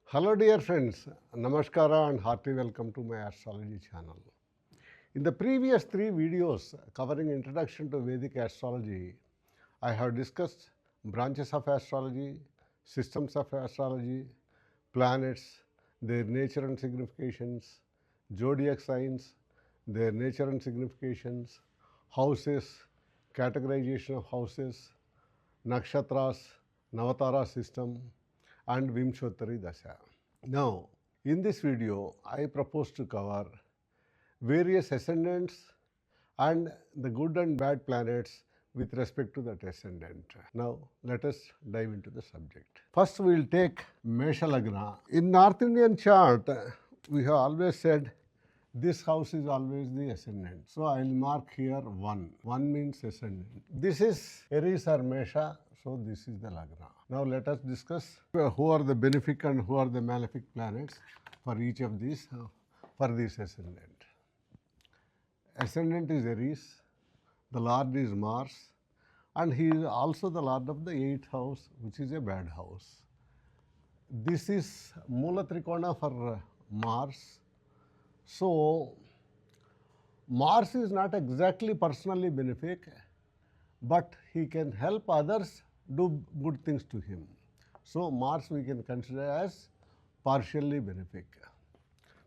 Hello dear friends, Namaskara and hearty welcome to my astrology channel. In the previous 3 videos covering introduction to Vedic astrology, I have discussed branches of astrology, systems of astrology, planets, their nature and significations, zodiac signs, their nature and significations, houses, categorization of houses, nakshatras, Navatara system, and Vimshottari Dasha. Now, in this video, I propose to cover various ascendants and the good and bad planets with respect to that ascendant. Now, let us dive into the subject. First, we will take Mesha Lagna. In North Indian chart, we have always said this house is always the ascendant. So, I will mark here 1. 1 means ascendant. This is Aries or Mesha. So, this is the Lagna. Now, let us discuss who are the benefic and who are the malefic planets for each of these, for this ascendant. Ascendant is Aries, the Lord is Mars, and he is also the Lord of the 8th house, which is a bad house. This is Mula Trikona for Mars. So, Mars is not exactly personally benefic, but he can help others do good things to him. So, Mars we can consider as partially benefic.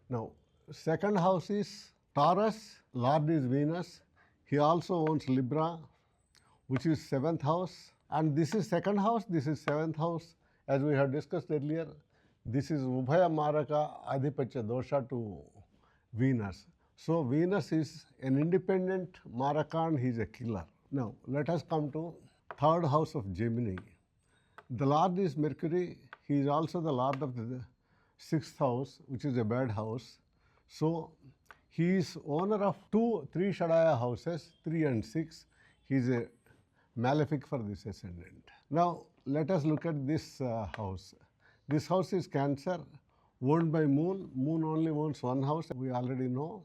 Now, second house is Taurus, Lord is Venus. He also owns Libra, which is 7th house, and this is 2nd house, this is 7th house. As we have discussed earlier, this is Ubhaya Maraka Adhipatya Dosha to Venus. So, Venus is an independent Maraka and he is a killer. Now, let us come to 3rd house of Gemini. The Lord is Mercury, he is also the Lord of the 6th house, which is a bad house. So, he is owner of 2 3 Shadaya houses, 3 and 6. He is a malefic for this ascendant. Now, let us look at this house. This house is Cancer, owned by Moon. Moon only owns 1 house, we already know.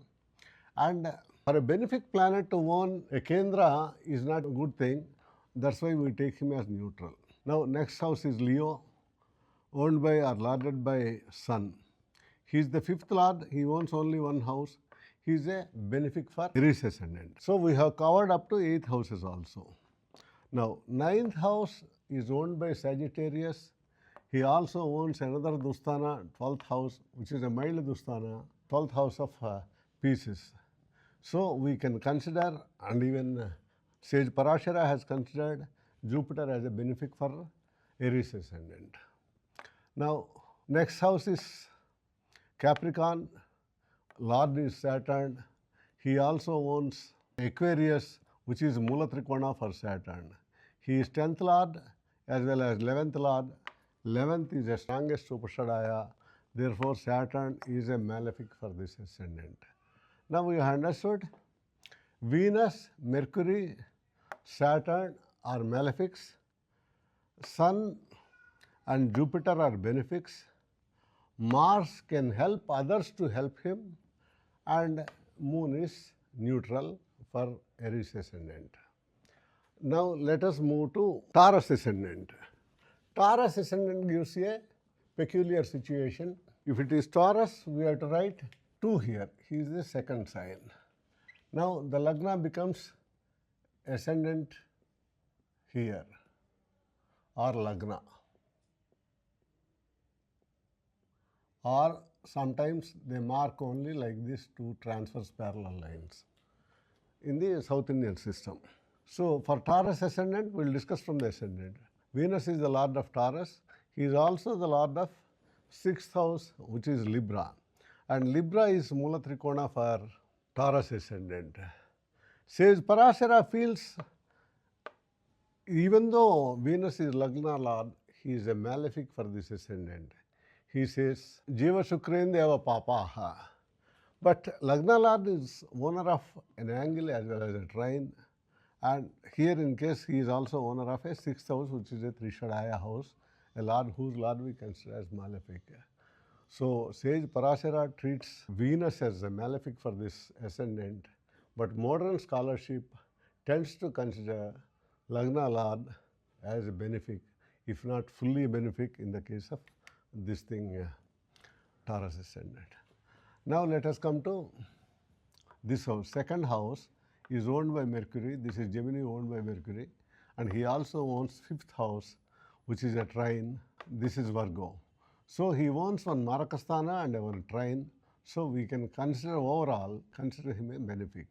And for a benefic planet to own a Kendra is not a good thing. That's why we take him as neutral. Now, next house is Leo, owned by or lorded by Sun. He is the 5th lord, he owns only 1 house. He is a benefic for Aries ascendant. So, we have covered up to 8th houses also. Now, 9th house is owned by Sagittarius. He also owns another Dusthana, 12th house, which is a mild Dusthana, 12th house of pieces. So, we can consider, and even Sage Parashara has considered Jupiter as a benefic for Aries ascendant. Now, next house is Capricorn, Lord is Saturn. He also owns Aquarius, which is Mula Trikona for Saturn. He is 10th Lord as well as 11th Lord. 11th is the strongest Upashadaya. Therefore, Saturn is a malefic for this ascendant. Now, we have understood Venus, Mercury, Saturn are malefics. Sun and Jupiter are benefics. Mars can help others to help him, and Moon is neutral for Aries ascendant. Now, let us move to Taurus ascendant. Taurus ascendant gives a peculiar situation. If it is Taurus, we have to write 2 here. He is the 2nd sign. Now, the Lagna becomes ascendant here or Lagna, or sometimes they mark only like this 2 transverse parallel lines in the South Indian system. So, for Taurus ascendant, we will discuss from the ascendant. Venus is the Lord of Taurus. He is also the Lord of 6th house, which is Libra. And Libra is Mula Trikona for Taurus ascendant. Sage Parashara feels, even though Venus is Lagna Lord, he is a malefic for this ascendant. He says, Jiva Shukrendeva Papaha. But Lagna Lord is owner of an angle as well as a trine. And here in case he is also owner of a 6th house, which is a Trishadaya house, a lord whose lord we consider as malefic. So, Sage Parashara treats Venus as a malefic for this ascendant, but modern scholarship tends to consider Lagna Lord as a benefic, if not fully benefic in the case of this thing, Taurus ascendant. Now let us come to this house. Second house is owned by Mercury. This is Gemini owned by Mercury. And he also owns fifth house, which is a trine. This is Virgo. So he owns one Marakasthana and one trine. So we can consider overall, consider him a benefic.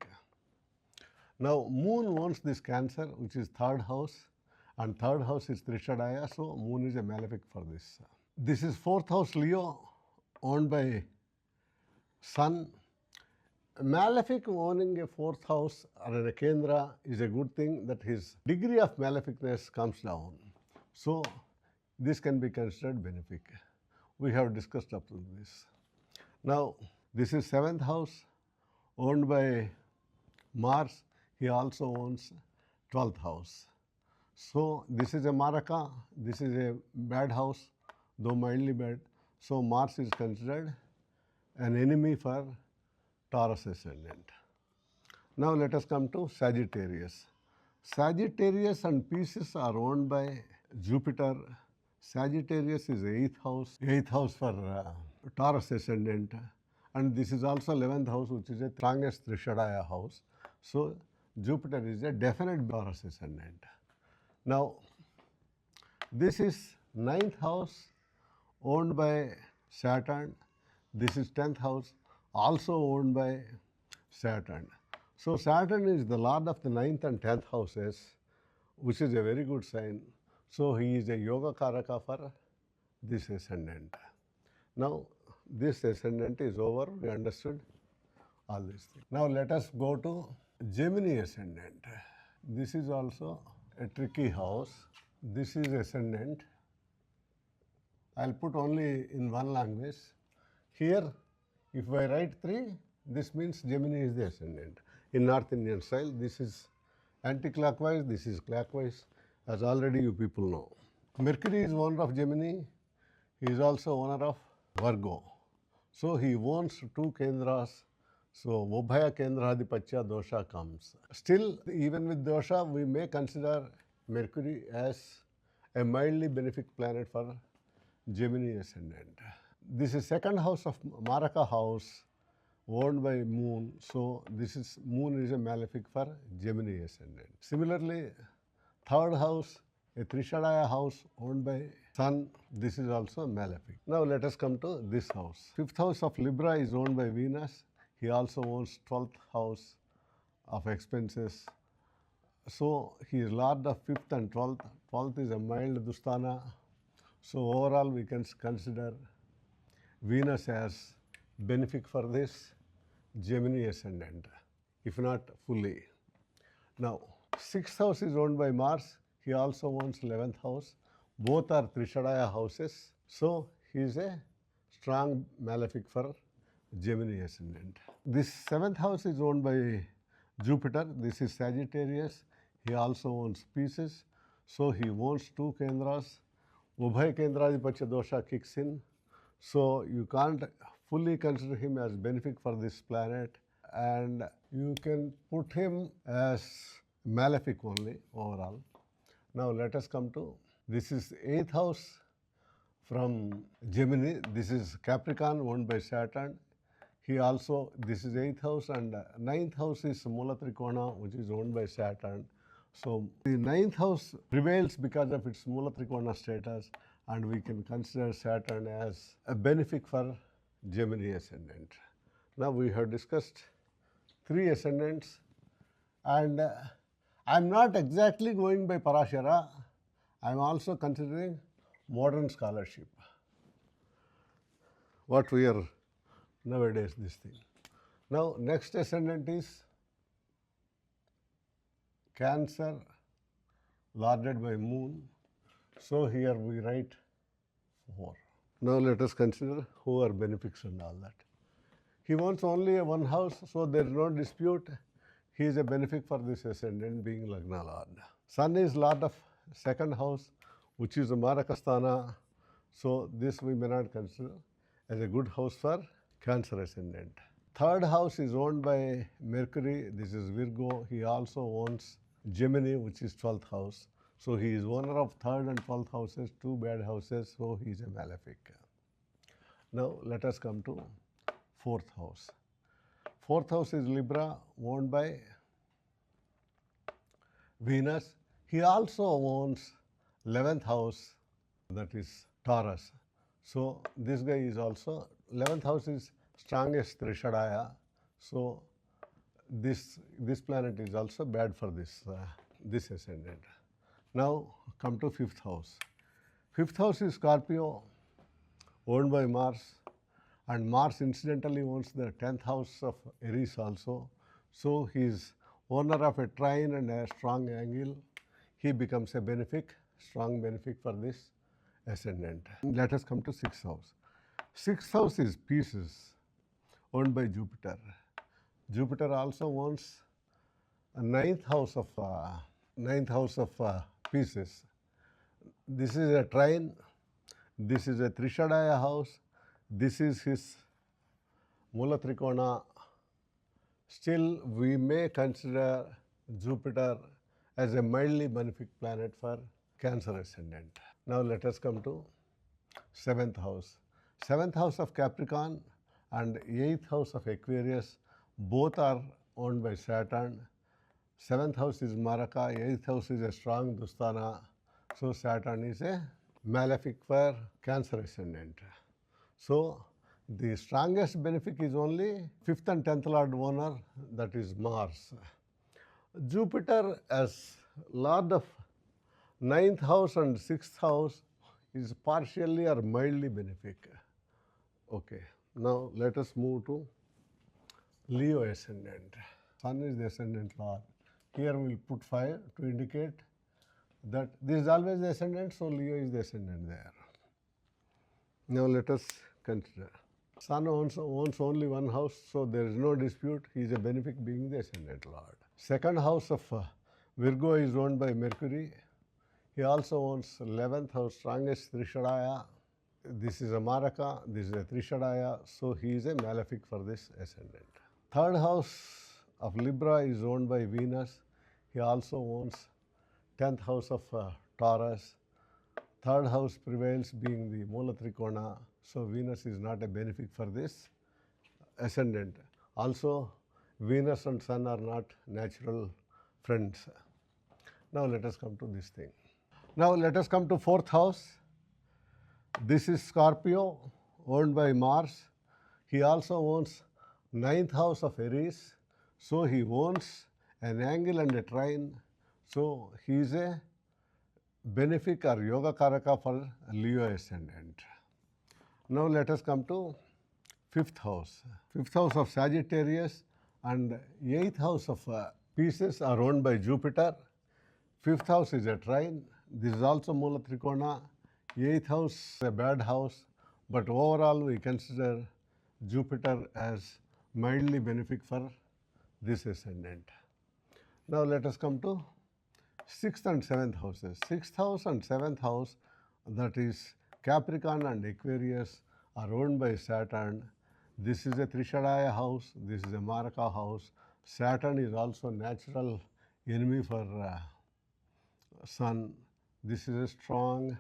Now Moon owns this Cancer, which is third house. And third house is Trishadaya. So Moon is a malefic for this. This is fourth house Leo, owned by Sun. Malefic owning a fourth house or a Kendra is a good thing, that his degree of maleficness comes down. So this can be considered benefic. We have discussed up to this. Now this is seventh house owned by Mars. He also owns 12th house. So this is a Maraka. This is a bad house, though mildly bad. So Mars is considered an enemy for Taurus ascendant. Now let us come to Sagittarius. Sagittarius and Pisces are owned by Jupiter. Sagittarius is eighth house for Taurus ascendant, and this is also 11th house, which is the strongest Trishadaya house. So Jupiter is a definite Taurus ascendant. Now this is 9th house owned by Saturn. This is 10th house, also owned by Saturn. So Saturn is the lord of the 9th and 10th houses, which is a very good sign. So he is a yoga karaka for this ascendant. Now this ascendant is over, we understood all these things. Now let us go to Gemini ascendant. This is also a tricky house. This is ascendant. I'll put only in one language. Here, if I write 3, this means Gemini is the ascendant. In North Indian style, this is anti-clockwise, this is clockwise, as already you people know. Mercury is owner of Gemini. He is also owner of Virgo. So he owns 2 Kendras. So Ubhaya Kendradipatya dosha comes. Still, even with dosha, we may consider Mercury as a mildly benefic planet for Gemini ascendant. This is second house of Maraka house, owned by Moon. So this is Moon is a malefic for Gemini ascendant. Similarly, third house, a Trishadaya house owned by Sun. This is also malefic. Now let us come to this house. Fifth house of Libra is owned by Venus. He also owns 12th house of expenses. So he is lord of 5th and 12th. 12th is a mild Dusthana. So overall we can consider Venus as benefic for this Gemini ascendant, if not fully. Now 6th house is owned by Mars. He also owns 11th house. Both are Trishadaya houses. So he is a strong malefic for Gemini ascendant. This 7th house is owned by Jupiter. This is Sagittarius. He also owns Pisces. So he owns 2 Kendras. Ubhaya Kendradipatya dosha kicks in. So you can't fully consider him as benefic for this planet, and you can put him as malefic only overall. Now let us come to, this is 8th house from Gemini. This is Capricorn owned by Saturn. He also, this is 8th house, and 9th house is Mula Trikona, which is owned by Saturn. So the 9th house prevails because of its Mula Trikona status, and we can consider Saturn as a benefic for Gemini ascendant. Now we have discussed 3 ascendants, and I'm not exactly going by Parashara. I'm also considering modern scholarship. What we are nowadays, this thing. Now next ascendant is Cancer, lorded by Moon. So here we write 4. Now let us consider who are benefics and all that. He wants only a 1 house, so there is no dispute. He is a benefic for this ascendant, being Lagna Lord. Sun is lord of 2nd house, which is a Marakasthana. So this we may not consider as a good house for Cancer ascendant. 3rd house is owned by Mercury. This is Virgo. He also owns Gemini, which is 12th house. So he is owner of 3rd and 12th houses, 2 bad houses, so he is a malefic. Now let us come to fourth house. Fourth house is Libra, owned by Venus. He also owns 11th house, that is Taurus. So this guy is also 11th house is strongest Trishadaya. So this planet is also bad for this ascendant. Now come to fifth house. Fifth house is Scorpio, owned by Mars, and Mars incidentally owns the 10th house of Aries also. So he is owner of a trine and a strong angle. He becomes a benefic, strong benefic for this ascendant. Let us come to sixth house. Sixth house is Pisces, owned by Jupiter. Jupiter also owns a ninth house of Pisces. This is a trine. This is a Trishadaya house. This is his Mula Trikona. Still, we may consider Jupiter as a mildly benefic planet for Cancer ascendant. Now let us come to seventh house. Seventh house of Capricorn and eighth house of Aquarius, both are owned by Saturn. Seventh house is Maraka, eighth house is a strong Dustana. So Saturn is a malefic for Cancer ascendant. So the strongest benefic is only 5th and 10th lord owner, that is Mars. Jupiter as lord of 9th house and 6th house is partially or mildly benefic. Okay, now let us move to Leo ascendant. Sun is the ascendant lord. Here we will put 5 to indicate that this is always the ascendant, so Leo is the ascendant there. Now let us consider. Sun owns only one house, so there is no dispute. He is a benefic being the ascendant lord. Second house of Virgo is owned by Mercury. He also owns 11th house, strongest Trishadaya. This is a Maraka, this is a Trishadaya, so he is a malefic for this ascendant. Third house of Libra is owned by Venus. He also owns 10th house of Taurus. Third house prevails being the Mula Trikona, so Venus is not a benefic for this ascendant. Also, Venus and Sun are not natural friends. Now let us come to this thing. Now let us come to fourth house. This is Scorpio, owned by Mars. He also owns 9th house of Aries. So he owns an angle and a trine. So he is a benefic or yoga karaka for Leo ascendant. Now let us come to fifth house. Fifth house of Sagittarius and eighth house of Pisces are owned by Jupiter. Fifth house is a trine. This is also Mula Trikona. Eighth house a bad house, but overall we consider Jupiter as mildly benefic for this ascendant. Now let us come to sixth and seventh houses. Sixth house and seventh house, that is Capricorn and Aquarius, are owned by Saturn. This is a Trishadaya house, this is a Maraka house. Saturn is also natural enemy for Sun. This is a strong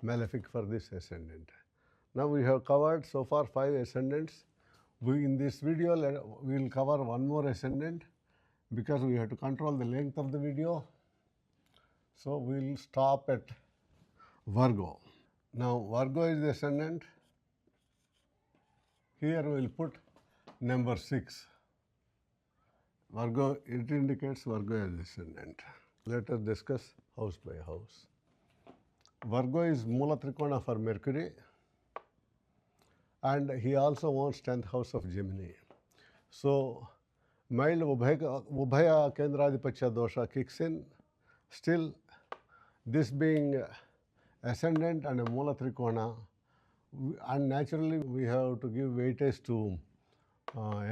malefic for this ascendant. Now we have covered so far 5 ascendants. In this video we will cover one more ascendant because we have to control the length of the video. So we will stop at Virgo. Now Virgo is the ascendant. Here we will put number 6. Virgo, it indicates Virgo as ascendant. Let us discuss house by house. Virgo is Mula Trikona for Mercury, and he also owns 10th house of Gemini. So mild Ubhaya Kendradipachya dosha kicks in. Still, this being ascendant and a Mula Trikona, and naturally we have to give weightage to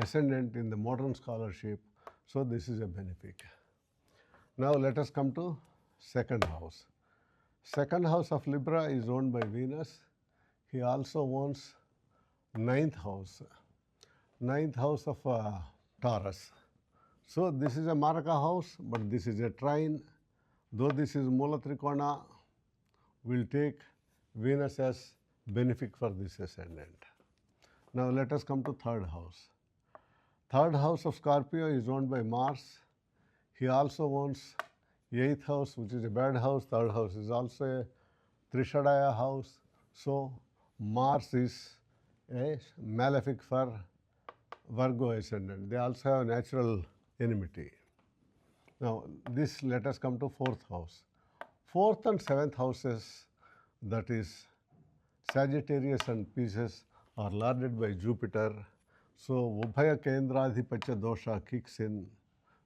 ascendant in the modern scholarship, so this is a benefic. Now let us come to second house. Second house of Libra is owned by Venus. He also owns 9th house. 9th house of Taurus. So this is a Maraka house, but this is a trine. Though this is Mula Trikona, we'll take Venus as benefic for this ascendant. Now let us come to third house. Third house of Scorpio is owned by Mars. He also owns eighth house, which is a bad house. Third house is also a Trishadaya house. So Mars is a malefic for Virgo ascendant. They also have natural enmity. Now this, let us come to fourth house. Fourth and seventh houses, that is Sagittarius and Pisces, are lorded by Jupiter. So Ubhaya Kendradhipatya dosha kicks in.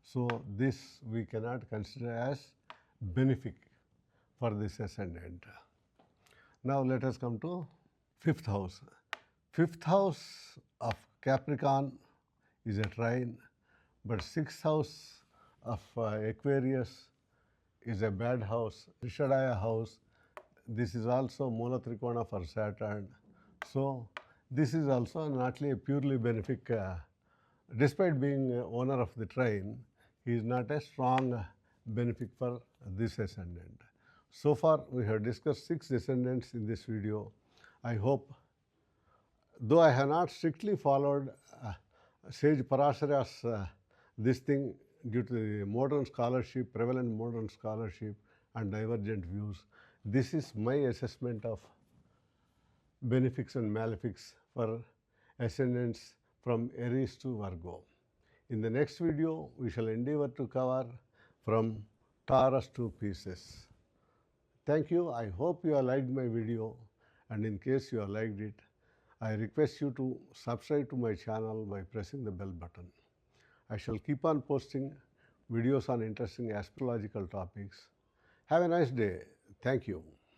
So this we cannot consider as benefic for this ascendant. Now let us come to fifth house. Fifth house of Capricorn is a trine, but sixth house of Aquarius is a bad house, Rishadaya house. This is also Mula Trikona for Saturn. So this is also not a purely benefic. Despite being owner of the trine, he is not a strong benefic for this ascendant. So far we have discussed 6 ascendants in this video. I hope, though I have not strictly followed Sage Parashara's this thing due to the modern scholarship, prevalent modern scholarship and divergent views, this is my assessment of benefics and malefics for ascendants from Aries to Virgo. In the next video, we shall endeavor to cover from Taurus to Pisces. Thank you. I hope you have liked my video, and in case you have liked it, I request you to subscribe to my channel by pressing the bell button. I shall keep on posting videos on interesting astrological topics. Have a nice day. Thank you.